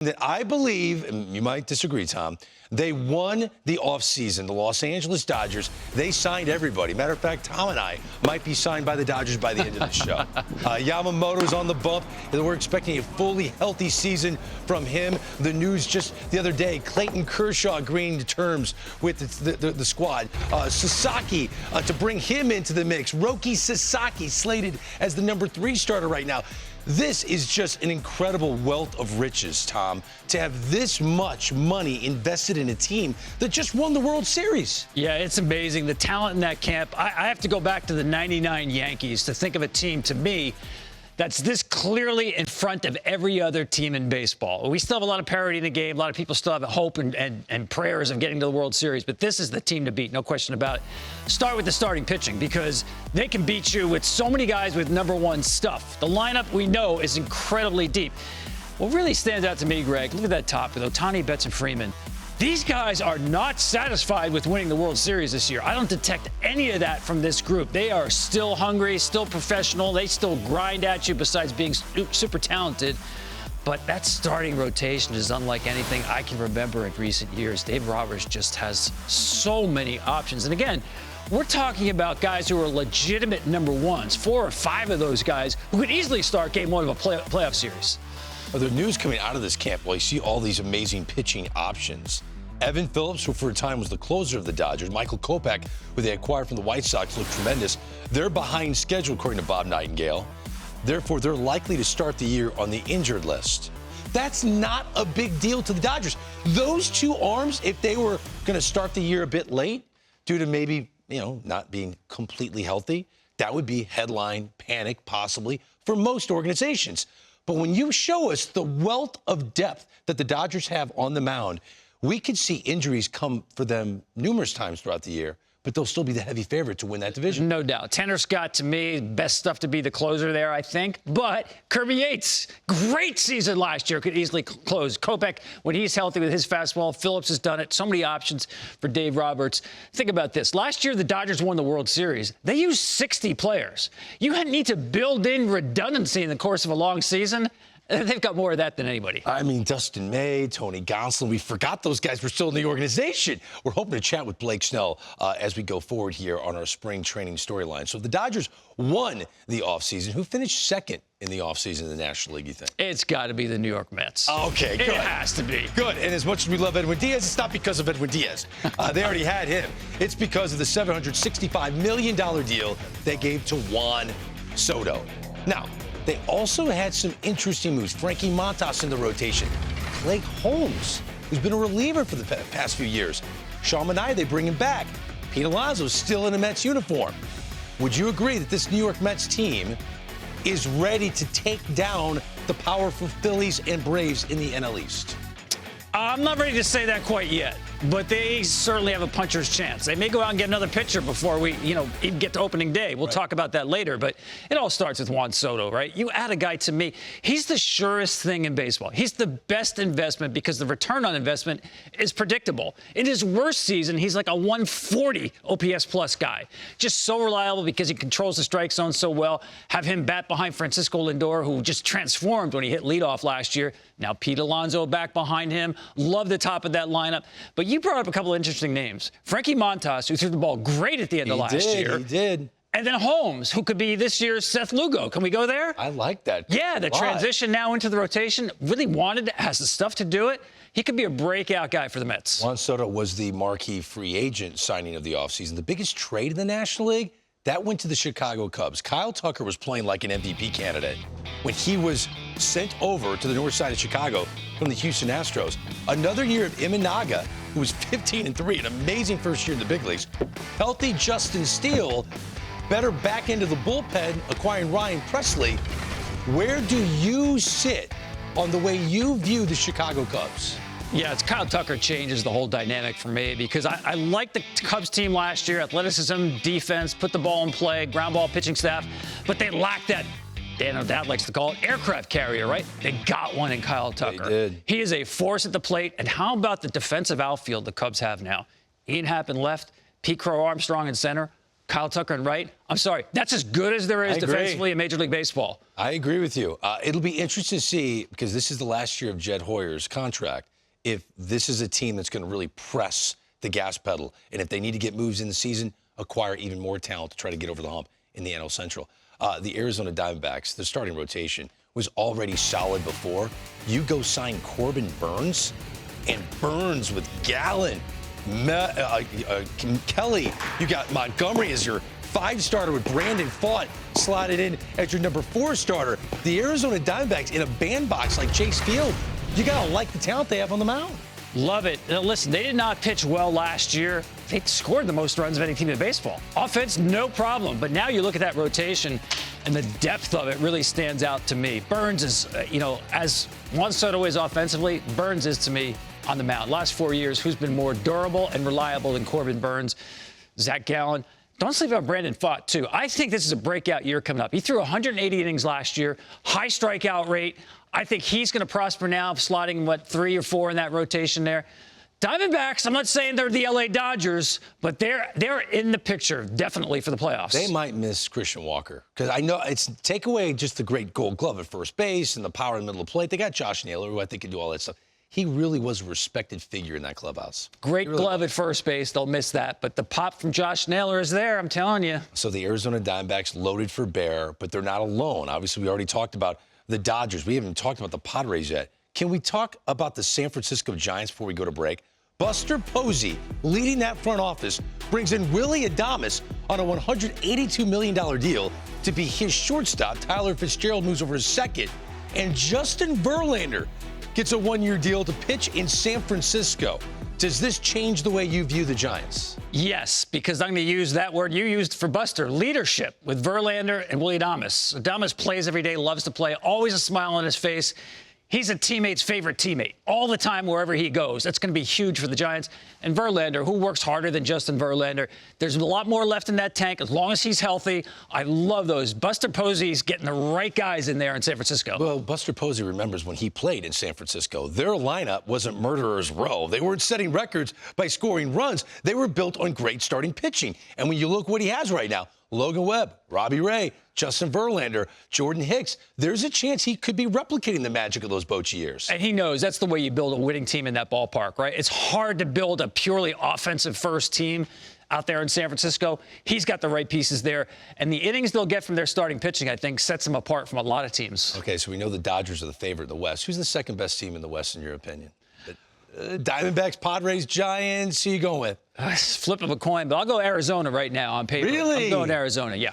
That I believe, and you might disagree, Tom, they won the offseason. The Los Angeles Dodgers, they signed everybody. Matter of fact, Tom and I might be signed by the Dodgers by the end of the show. Yamamoto's on the bump. We're expecting a fully healthy season from him. The news just the other day, Clayton Kershaw agreeing to terms with the squad. Sasaki, to bring him into the mix. Roki Sasaki slated as the number 3 starter right now. This is just an incredible wealth of riches, Tom, to have this much money invested in a team that just won the World Series. Yeah, it's amazing. The talent in that camp. I have to go back to the 99 Yankees to think of a team, to me, that's this clearly in front of every other team in baseball. We still have a lot of parity in the game. A lot of people still have hope and prayers of getting to the World Series. But this is the team to beat, no question about it. Start with the starting pitching, because they can beat you with so many guys with number 1 stuff. The lineup, we know, is incredibly deep. What really stands out to me, Greg, look at that top with Ohtani, Betts, and Freeman. These guys are not satisfied with winning the World Series this year. I don't detect any of that from this group. They are still hungry, still professional. They still grind at you besides being super talented. But that starting rotation is unlike anything I can remember in recent years. Dave Roberts just has so many options. And again, we're talking about guys who are legitimate number 1s, 4 or 5 of those guys who could easily start game 1 of a playoff series. The news coming out of this camp, well, you see all these amazing pitching options. Evan Phillips, who for a time was the closer of the Dodgers, Michael Kopech, who they acquired from the White Sox, looked tremendous. They're behind schedule, according to Bob Nightingale. Therefore, they're likely to start the year on the injured list. That's not a big deal to the Dodgers. Those 2 arms, if they were going to start the year a bit late, due to maybe, not being completely healthy, that would be headline panic, possibly, for most organizations. But when you show us the wealth of depth that the Dodgers have on the mound, we could see injuries come for them numerous times throughout the year, but they'll still be the heavy favorite to win that division. No doubt. Tanner Scott, to me, best stuff to be the closer there, I think. But Kirby Yates, great season last year, could easily close. Kopech, when he's healthy with his fastball, Phillips has done it. So many options for Dave Roberts. Think about this. Last year, the Dodgers won the World Series. They used 60 players. You need to build in redundancy in the course of a long season. They've got more of that than anybody. I mean, Dustin May, Tony Gonsolin, we forgot those guys were still in the organization. We're hoping to chat with Blake Snell as we go forward here on our spring training storyline. So the Dodgers won the offseason. Who finished second in the offseason in the National League, you think? It's got to be the New York Mets. Okay, good. It has to be. Good. And as much as we love Edwin Diaz, it's not because of Edwin Diaz. They already had him. It's because of the $765 million deal they gave to Juan Soto. Now, they also had some interesting moves. Frankie Montas in the rotation. Clay Holmes, who's been a reliever for the past few years. Sean Manaea, they bring him back. Pete Alonso's still in a Mets uniform. Would you agree that this New York Mets team is ready to take down the powerful Phillies and Braves in the NL East? I'm not ready to say that quite yet, but they certainly have a puncher's chance. They may go out and get another pitcher before we, even get to opening day. We'll talk about that later, but it all starts with Juan Soto, right? You add a guy to me, he's the surest thing in baseball. He's the best investment because the return on investment is predictable. In his worst season, he's like a 140 OPS plus guy. Just so reliable because he controls the strike zone so well. Have him bat behind Francisco Lindor, who just transformed when he hit leadoff last year. Now Pete Alonso back behind him. Love the top of that lineup. But you brought up a couple of interesting names. Frankie Montas, who threw the ball great at the end of last year. He did. And then Holmes, who could be this year's Seth Lugo. Can we go there? I like that. Yeah, the transition now into the rotation. Really wanted it, has the stuff to do it. He could be a breakout guy for the Mets. Juan Soto was the marquee free agent signing of the offseason. The biggest trade in the National League, that went to the Chicago Cubs. Kyle Tucker was playing like an MVP candidate when he was sent over to the north side of Chicago from the Houston Astros. Another year of Imanaga, who was 15-3, an amazing first year in the big leagues. Healthy Justin Steele, better back into the bullpen, acquiring Ryan Presley. Where do you sit on the way you view the Chicago Cubs? Yeah, it's Kyle Tucker changes the whole dynamic for me because I liked the Cubs team last year. Athleticism, defense, put the ball in play, ground ball pitching staff, but they lacked that, Dan O'Dowd likes to call it, aircraft carrier, right? They got one in Kyle Tucker. They did. He is a force at the plate. And how about the defensive outfield the Cubs have now? Ian Happ in left, Pete Crow Armstrong in center, Kyle Tucker and right. I'm sorry. That's as good as there is defensively in Major League Baseball. I agree with you. It'll be interesting to see, because this is the last year of Jed Hoyer's contract, if this is a team that's going to really press the gas pedal. And if they need to get moves in the season, acquire even more talent to try to get over the hump in the NL Central. The Arizona Diamondbacks, the starting rotation was already solid before. You go sign Corbin Burns, and Burns with Gallen, Kelly, you got Montgomery as your 5-starter with Brandon Pfaadt slotted in as your number 4 starter. The Arizona Diamondbacks in a bandbox like Chase Field. You got to like the talent they have on the mound. Love it. Now, listen, they did not pitch well last year. They scored the most runs of any team in baseball. Offense, no problem. But now you look at that rotation, and the depth of it really stands out to me. Burns is, as Juan Soto is offensively, Burns is to me on the mound. Last 4 years, who's been more durable and reliable than Corbin Burns? Zach Gallen. Don't sleep on Brandon Pfaadt, too. I think this is a breakout year coming up. He threw 180 innings last year, high strikeout rate. I think he's going to prosper now, slotting, 3 or 4 in that rotation there. Diamondbacks, I'm not saying they're the LA Dodgers, but they're in the picture, definitely, for the playoffs. They might miss Christian Walker, because I know it's take away just the great Gold Glove at first base and the power in the middle of the plate. They got Josh Naylor, who I think can do all that stuff. He really was a respected figure in that clubhouse. Great glove at first base. They'll miss that. But the pop from Josh Naylor is there, I'm telling you. So the Arizona Diamondbacks loaded for bear, but they're not alone. Obviously, we already talked about the Dodgers. We haven't talked about the Padres yet. Can we talk about the San Francisco Giants before we go to break? Buster Posey, leading that front office, brings in Willie Adames on a $182 million deal to be his shortstop. Tyler Fitzgerald moves over to second. And Justin Verlander gets a 1-year deal to pitch in San Francisco. Does this change the way you view the Giants? Yes, because I'm going to use that word you used for Buster, leadership, with Verlander and Willie Adames. Adames plays every day, loves to play, always a smile on his face. He's a teammate's favorite teammate all the time wherever he goes. That's going to be huge for the Giants. And Verlander, who works harder than Justin Verlander. There's a lot more left in that tank as long as he's healthy. I love those. Buster Posey's getting the right guys in there in San Francisco. Well, Buster Posey remembers when he played in San Francisco. Their lineup wasn't murderer's row. They weren't setting records by scoring runs. They were built on great starting pitching. And when you look what he has right now, Logan Webb, Robbie Ray, Justin Verlander, Jordan Hicks, there's a chance he could be replicating the magic of those Bochy years. And he knows that's the way you build a winning team in that ballpark, right? It's hard to build a purely offensive first team out there in San Francisco. He's got the right pieces there. And the innings they'll get from their starting pitching, I think, sets them apart from a lot of teams. Okay, so we know the Dodgers are the favorite in the West. Who's the second best team in the West, in your opinion? Diamondbacks, Padres, Giants, who you going with? Flip of a coin, but I'll go Arizona right now on paper. Really? I'm going Arizona, yeah.